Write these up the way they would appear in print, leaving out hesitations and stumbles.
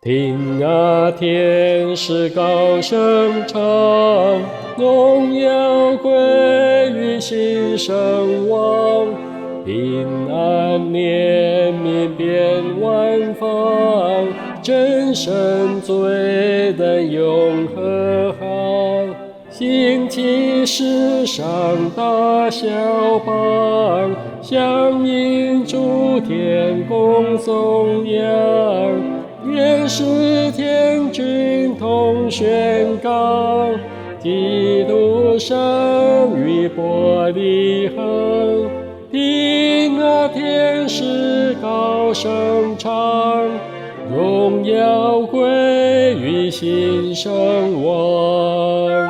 听啊，天使高声唱，荣耀归于新生王。平安怜悯遍万方，真神罪的永和好。兴起世上大小邦，响应诸天共颂扬。愿是天君同宣告，基督生于伯利恒。听啊，天使高声唱，荣耀归于新生王。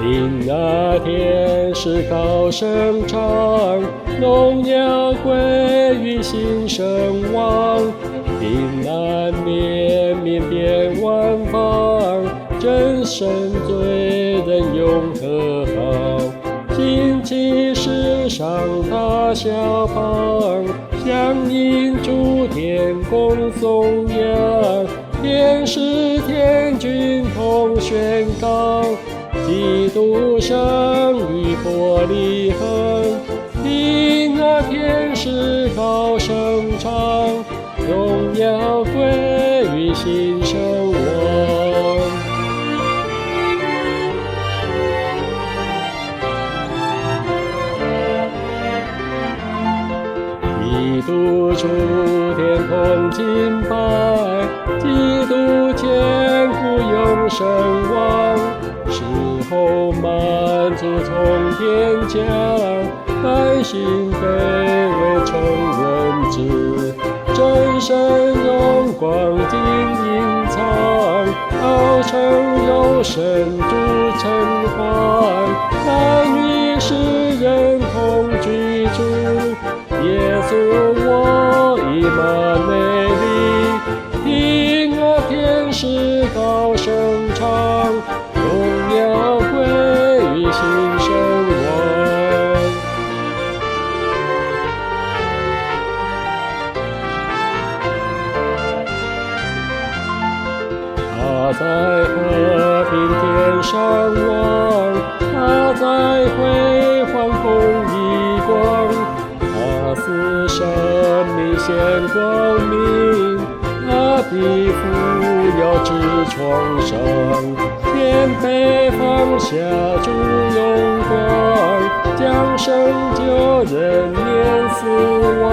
听啊，天使高声唱，荣耀归于新生王。平安怜悯遍万方，真神罪人永和好。兴起世上大小邦，响应诸天共颂扬。天使天君同宣告，基督生于伯利恒。听啊，天使高声唱，荣耀归于新生王。基督出天同敬拜，基督千古永生王。时候满足从天降，百姓卑微成人子。真神荣光尽隐藏，道成肉身主承欢。但与世人同居住，耶稣我以马内利。听啊，天使高声唱，荣耀归于新生王。他在和平天上望，他在辉煌公义光。他使生命显光明，他的父要治创伤，谦卑放下主荣光，将生救人免死亡。